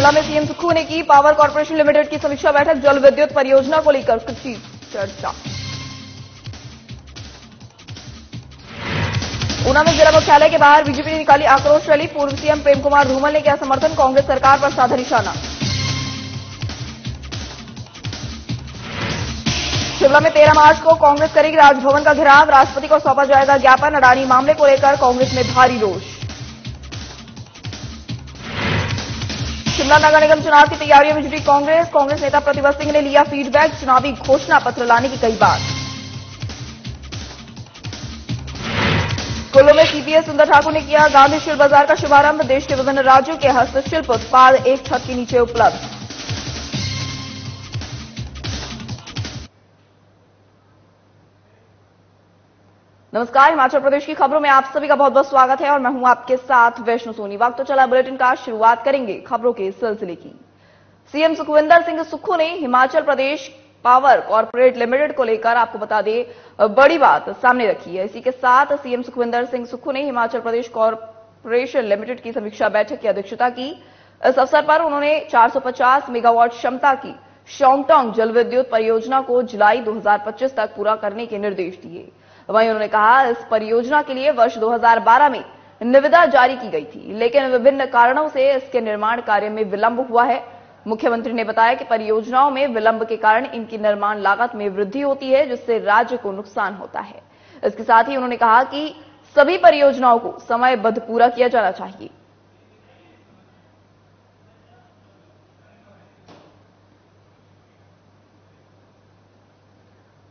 शिमला में सीएम सुक्खू ने की पावर कॉर्पोरेशन लिमिटेड की समीक्षा बैठक, जल विद्युत परियोजना को लेकर की चर्चा। ऊना में जिला मुख्यालय के बाहर बीजेपी ने निकाली आक्रोश रैली, पूर्व सीएम प्रेम कुमार धूमल ने किया समर्थन, कांग्रेस सरकार पर साधा निशाना। शिमला में 13 मार्च को कांग्रेस करेगी राजभवन का घेराव, राष्ट्रपति को सौंपा जाएगा ज्ञापन, अडानी मामले को लेकर कांग्रेस में भारी रोष। शिमला नगर निगम चुनाव की तैयारियों में जुटी कांग्रेस नेता प्रतिभा सिंह ने लिया फीडबैक, चुनावी घोषणा पत्र लाने की कही बात। कुल्लू में सीपीएस सुंदर ठाकुर ने किया गांधी शिल्प बाजार का शुभारंभ, देश के विभिन्न राज्यों के हस्तशिल्प उत्पाद एक छत के नीचे उपलब्ध। नमस्कार, हिमाचल प्रदेश की खबरों में आप सभी का बहुत बहुत स्वागत है और मैं हूं आपके साथ वैष्णो सोनी। वक्त तो चला बुलेटिन का, शुरुआत करेंगे खबरों के सिलसिले की। सीएम सुखविंदर सिंह सुक्खू ने Himachal Pradesh power corporate limited को लेकर आपको बता दें बड़ी बात सामने रखी है। इसी के साथ सीएम सुखविंदर सिंह सुक्खू ने हिमाचल प्रदेश कॉर्पोरेशन लिमिटेड की समीक्षा बैठक की अध्यक्षता की। इस अवसर पर उन्होंने 450 मेगावाट क्षमता की शॉन्गटोंग जल विद्युत परियोजना को जुलाई 2025 तक पूरा करने के निर्देश दिए। वहीं उन्होंने कहा इस परियोजना के लिए वर्ष 2012 में निविदा जारी की गई थी, लेकिन विभिन्न कारणों से इसके निर्माण कार्य में विलंब हुआ है। मुख्यमंत्री ने बताया कि परियोजनाओं में विलंब के कारण इनकी निर्माण लागत में वृद्धि होती है, जिससे राज्य को नुकसान होता है। इसके साथ ही उन्होंने कहा कि सभी परियोजनाओं को समयबद्ध पूरा किया जाना चाहिए।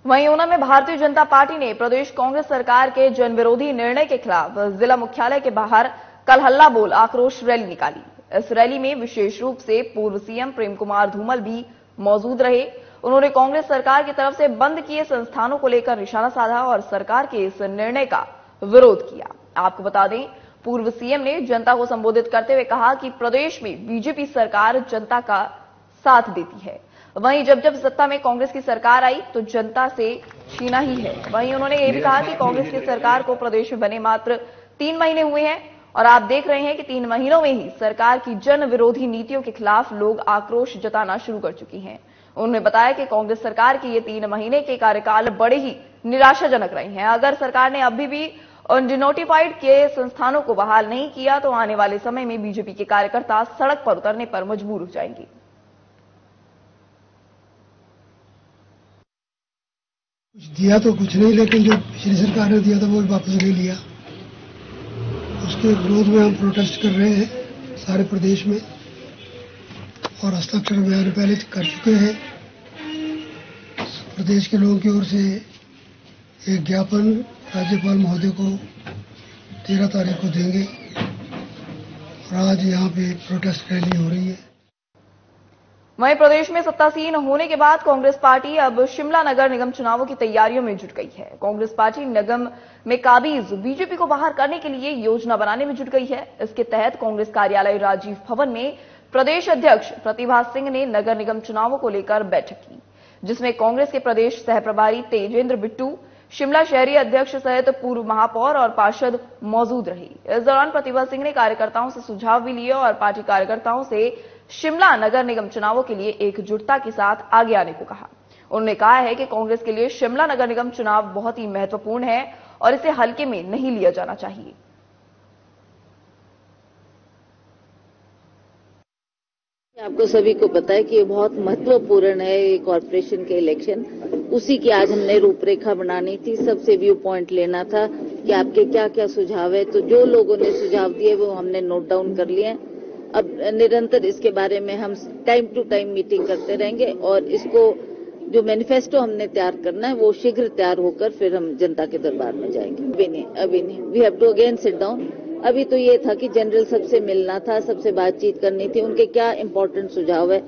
वहीं ऊना में भारतीय जनता पार्टी ने प्रदेश कांग्रेस सरकार के जन विरोधी निर्णय के खिलाफ जिला मुख्यालय के बाहर कल हल्ला बोल आक्रोश रैली निकाली। इस रैली में विशेष रूप से पूर्व सीएम प्रेम कुमार धूमल भी मौजूद रहे। उन्होंने कांग्रेस सरकार की तरफ से बंद किए संस्थानों को लेकर निशाना साधा और सरकार के इस निर्णय का विरोध किया। आपको बता दें, पूर्व सीएम ने जनता को संबोधित करते हुए कहा कि प्रदेश में बीजेपी सरकार जनता का साथ देती है, वहीं जब जब सत्ता में कांग्रेस की सरकार आई तो जनता से छीना ही है। वहीं उन्होंने ये भी कहा कि कांग्रेस की सरकार को प्रदेश में बने मात्र 3 महीने हुए हैं और आप देख रहे हैं कि 3 महीनों में ही सरकार की जन विरोधी नीतियों के खिलाफ लोग आक्रोश जताना शुरू कर चुकी हैं। उन्होंने बताया कि कांग्रेस सरकार के ये 3 महीने के कार्यकाल बड़े ही निराशाजनक रहे हैं। अगर सरकार ने अभी भी डिनोटिफाइड के संस्थानों को बहाल नहीं किया तो आने वाले समय में बीजेपी के कार्यकर्ता सड़क पर उतरने पर मजबूर हो जाएंगे। कुछ दिया तो कुछ नहीं, लेकिन जो पिछली सरकार ने दिया था वो वापस ले लिया। उसके विरोध में हम प्रोटेस्ट कर रहे हैं सारे प्रदेश में और हस्ताक्षर अभियान पहले कर चुके हैं। प्रदेश के लोगों की ओर से एक ज्ञापन राज्यपाल महोदय को 13 तारीख को देंगे और आज यहाँ पे प्रोटेस्ट रैली हो रही है। वहीं प्रदेश में सत्तासीन होने के बाद कांग्रेस पार्टी अब शिमला नगर निगम चुनावों की तैयारियों में जुट गई है। कांग्रेस पार्टी निगम में काबिज बीजेपी को बाहर करने के लिए योजना बनाने में जुट गई है। इसके तहत कांग्रेस कार्यालय राजीव भवन में प्रदेश अध्यक्ष प्रतिभा सिंह ने नगर निगम चुनावों को लेकर बैठक की, जिसमें कांग्रेस के प्रदेश सह प्रभारी तेजेंद्र बिट्टू, शिमला शहरी अध्यक्ष सहित पूर्व महापौर और पार्षद मौजूद रही। इस दौरान प्रतिभा सिंह ने कार्यकर्ताओं से सुझाव भी लिए और पार्टी कार्यकर्ताओं से शिमला नगर निगम चुनावों के लिए एकजुटता के साथ आगे आने को कहा। उन्होंने कहा है कि कांग्रेस के लिए शिमला नगर निगम चुनाव बहुत ही महत्वपूर्ण है और इसे हल्के में नहीं लिया जाना चाहिए। आपको सभी को पता है कि ये बहुत महत्वपूर्ण है, ये कॉर्पोरेशन के इलेक्शन। उसी की आज हमने रूपरेखा बनानी थी, सबसे व्यू पॉइंट लेना था कि आपके क्या क्या सुझाव है। तो जो लोगों ने सुझाव दिए वो हमने नोट डाउन कर लिए। अब निरंतर इसके बारे में हम टाइम टू टाइम मीटिंग करते रहेंगे और इसको जो मैनिफेस्टो हमने तैयार करना है वो शीघ्र तैयार होकर फिर हम जनता के दरबार में जाएंगे। अभी नहीं, we have to again sit down. अभी तो ये था कि जनरल सबसे मिलना था, सबसे बातचीत करनी थी, उनके क्या इंपॉर्टेंट सुझाव है।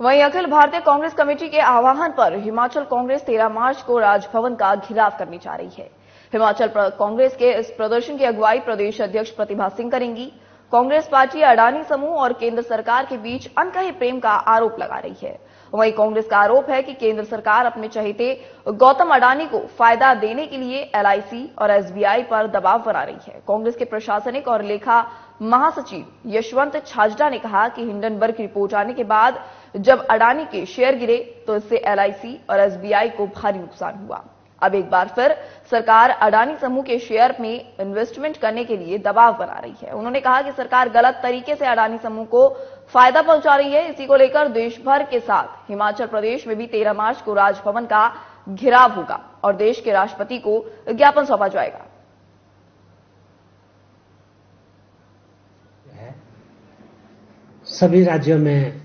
वहीं अखिल भारतीय कांग्रेस कमेटी के आह्वान पर हिमाचल कांग्रेस 13 मार्च को राजभवन का घेराव करने जा रही है। हिमाचल कांग्रेस के इस प्रदर्शन की अगुवाई प्रदेश अध्यक्ष प्रतिभा सिंह करेंगी। कांग्रेस पार्टी अडानी समूह और केंद्र सरकार के बीच अनकही प्रेम का आरोप लगा रही है। वहीं कांग्रेस का आरोप है कि केंद्र सरकार अपने चहेते गौतम अडानी को फायदा देने के लिए एलआईसी और एसबीआई पर दबाव बना रही है। कांग्रेस के प्रशासनिक और लेखा महासचिव यशवंत छाजड़ा ने कहा कि हिंडनबर्ग की रिपोर्ट आने के बाद जब अडानी के शेयर गिरे तो इससे एलआईसी और एसबीआई को भारी नुकसान हुआ। अब एक बार फिर सरकार अडानी समूह के शेयर में इन्वेस्टमेंट करने के लिए दबाव बना रही है। उन्होंने कहा कि सरकार गलत तरीके से अडानी समूह को फायदा पहुंचा रही है। इसी को लेकर देश भर के साथ हिमाचल प्रदेश में भी 13 मार्च को राजभवन का घेराव होगा और देश के राष्ट्रपति को ज्ञापन सौंपा जाएगा। सभी राज्यों में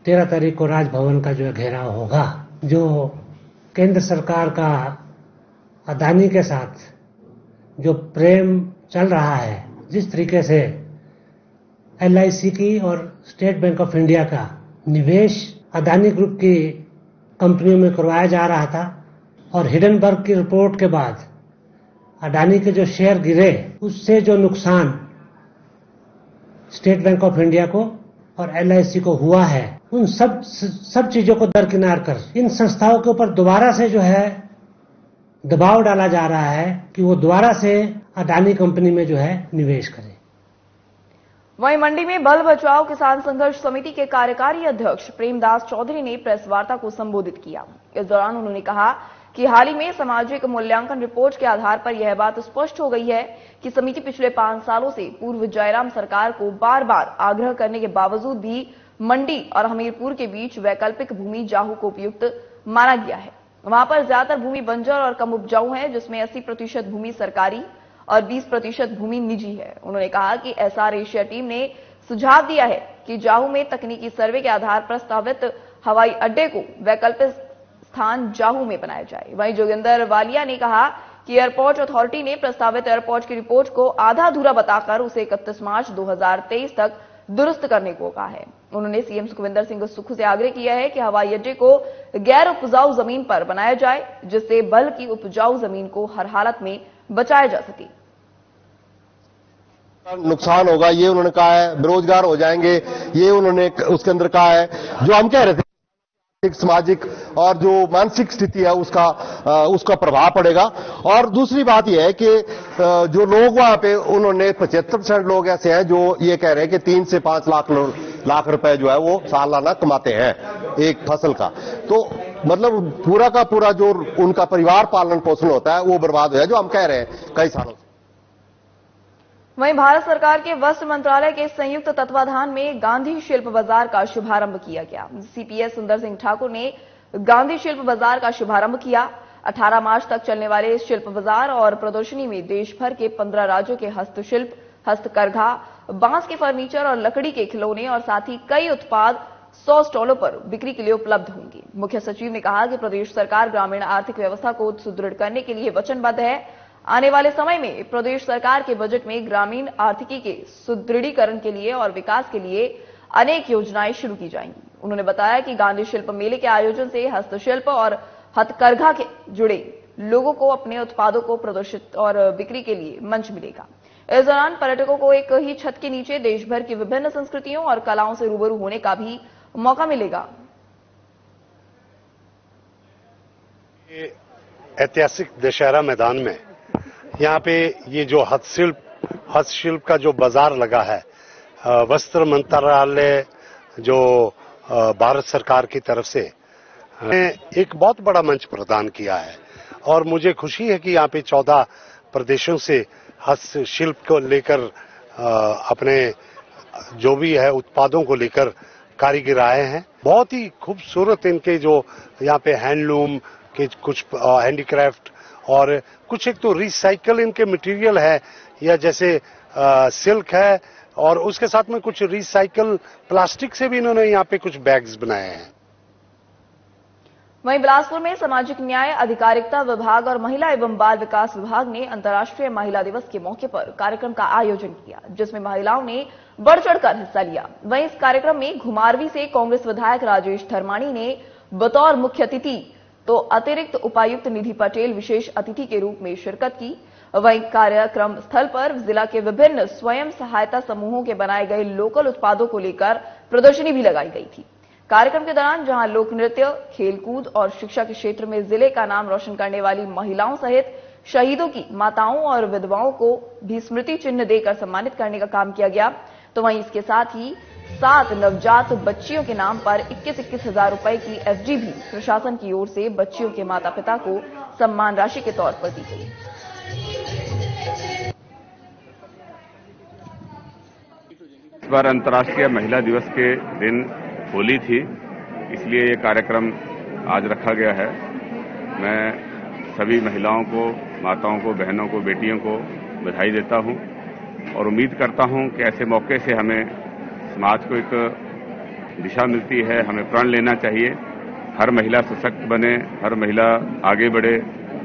13 तारीख को राजभवन का जो घेराव होगा। जो केंद्र सरकार का अडानी के साथ जो प्रेम चल रहा है, जिस तरीके से एलआईसी की और स्टेट बैंक ऑफ इंडिया का निवेश अडानी ग्रुप की कंपनियों में करवाया जा रहा था और हिंडनबर्ग की रिपोर्ट के बाद अडानी के जो शेयर गिरे, उससे जो नुकसान स्टेट बैंक ऑफ इंडिया को और एलआईसी को हुआ है, उन सब चीजों को दरकिनार कर इन संस्थाओं के ऊपर दोबारा से जो है दबाव डाला जा रहा है कि वो दोबारा से अडानी कंपनी में जो है निवेश करें। वहीं मंडी में बल बचाओ किसान संघर्ष समिति के कार्यकारी अध्यक्ष प्रेमदास चौधरी ने प्रेस वार्ता को संबोधित किया। इस दौरान उन्होंने कहा कि हाल ही में सामाजिक मूल्यांकन रिपोर्ट के आधार पर यह बात स्पष्ट हो गई है कि समिति पिछले 5 सालों से पूर्व जयराम सरकार को बार बार आग्रह करने के बावजूद भी मंडी और हमीरपुर के बीच वैकल्पिक भूमि जाहू को उपयुक्त माना गया है। वहां पर ज्यादातर भूमि बंजर और कम उपजाऊ है, जिसमें 80% भूमि सरकारी और 20% भूमि निजी है। उन्होंने कहा कि एसआर एशिया टीम ने सुझाव दिया है कि जाहू में तकनीकी सर्वे के आधार पर प्रस्तावित हवाई अड्डे को वैकल्पिक स्थान जाहू में बनाया जाए। वहीं जोगिंदर वालिया ने कहा कि एयरपोर्ट अथॉरिटी ने प्रस्तावित एयरपोर्ट की रिपोर्ट को आधा अधूरा बताकर उसे 31 मार्च 2023 तक दुरुस्त करने को कहा है। उन्होंने सीएम सुखविंदर सिंह सुक्खू से आग्रह किया है कि हवाई अड्डे को गैर उपजाऊ जमीन पर बनाया जाए, जिससे बल की उपजाऊ जमीन को हर हालत में बचाया जा सके। नुकसान होगा ये उन्होंने कहा है, बेरोजगार हो जाएंगे ये उन्होंने उसके अंदर कहा है। जो हम कह रहे थे सामाजिक और जो मानसिक स्थिति है उसका प्रभाव पड़ेगा। और दूसरी बात यह है कि जो लोग वहां पे उन्होंने 75% लोग ऐसे हैं जो ये कह रहे हैं कि 3 से 5 लाख रुपए जो है वो सालाना कमाते हैं एक फसल का। तो मतलब पूरा का पूरा जो उनका परिवार पालन पोषण होता है वो बर्बाद हो जाए, जो हम कह रहे हैं कई सालों से। वहीं भारत सरकार के वस्त्र मंत्रालय के संयुक्त तत्वाधान में गांधी शिल्प बाजार का शुभारंभ किया गया। सीपीएस सुंदर सिंह ठाकुर ने गांधी शिल्प बाजार का शुभारंभ किया। 18 मार्च तक चलने वाले इस शिल्प बाजार और प्रदर्शनी में देश भर के 15 राज्यों के हस्तशिल्प, हस्तकरघा, बांस के फर्नीचर और लकड़ी के खिलौने और साथ ही कई उत्पाद 100 स्टॉलों पर बिक्री के लिए उपलब्ध होंगे। मुख्य सचिव ने कहा कि प्रदेश सरकार ग्रामीण आर्थिक व्यवस्था को सुदृढ़ करने के लिए वचनबद्ध है। आने वाले समय में प्रदेश सरकार के बजट में ग्रामीण आर्थिकी के सुदृढ़ीकरण के लिए और विकास के लिए अनेक योजनाएं शुरू की जाएंगी। उन्होंने बताया कि गांधी शिल्प मेले के आयोजन से हस्तशिल्प और हथकरघा के जुड़े लोगों को अपने उत्पादों को प्रदर्शित और बिक्री के लिए मंच मिलेगा। इस दौरान पर्यटकों को एक ही छत के नीचे देश भर की विभिन्न संस्कृतियों और कलाओं से रूबरू होने का भी मौका मिलेगा। ऐतिहासिक दशहरा मैदान में यहाँ पे ये जो हस्तशिल्प का जो बाजार लगा है, वस्त्र मंत्रालय जो भारत सरकार की तरफ से एक बहुत बड़ा मंच प्रदान किया है। और मुझे खुशी है कि यहाँ पे 14 प्रदेशों से हस्तशिल्प को लेकर अपने जो भी है उत्पादों को लेकर कारीगर आए हैं। बहुत ही खूबसूरत इनके जो यहाँ पे हैंडलूम के कुछ हैंडीक्राफ्ट और कुछ एक तो रिसाइकल इनके मटेरियल है, या जैसे सिल्क है, और उसके साथ में कुछ रिसाइकल प्लास्टिक से भी इन्होंने यहाँ पे कुछ बैग्स बनाए हैं। वहीं बिलासपुर में सामाजिक न्याय, अधिकारिता विभाग और महिला एवं बाल विकास विभाग ने अंतर्राष्ट्रीय महिला दिवस के मौके पर कार्यक्रम का आयोजन किया, जिसमें महिलाओं ने बढ़ चढ़कर हिस्सा लिया। वहीं इस कार्यक्रम में घुमारवी से कांग्रेस विधायक राजेश धर्माणी ने बतौर मुख्य अतिथि तो अतिरिक्त उपायुक्त निधि पटेल विशेष अतिथि के रूप में शिरकत की। वहीं कार्यक्रम स्थल पर जिला के विभिन्न स्वयं सहायता समूहों के बनाए गए लोकल उत्पादों को लेकर प्रदर्शनी भी लगाई गई थी। कार्यक्रम के दौरान जहां लोक नृत्य, खेलकूद और शिक्षा के क्षेत्र में जिले का नाम रोशन करने वाली महिलाओं सहित शहीदों की माताओं और विधवाओं को भी स्मृति चिन्ह देकर सम्मानित करने का काम किया गया। तो वहीं इसके साथ ही 7 नवजात बच्चियों के नाम पर 21-21 हजार रुपए की एफडी भी प्रशासन की ओर से बच्चियों के माता पिता को सम्मान राशि के तौर पर दी गई। इस बार अंतर्राष्ट्रीय महिला दिवस के दिन होली थी, इसलिए ये कार्यक्रम आज रखा गया है। मैं सभी महिलाओं को, माताओं को, बहनों को, बेटियों को बधाई देता हूं और उम्मीद करता हूं कि ऐसे मौके से हमें समाज को एक दिशा मिलती है। हमें प्रण लेना चाहिए, हर महिला सशक्त बने, हर महिला आगे बढ़े,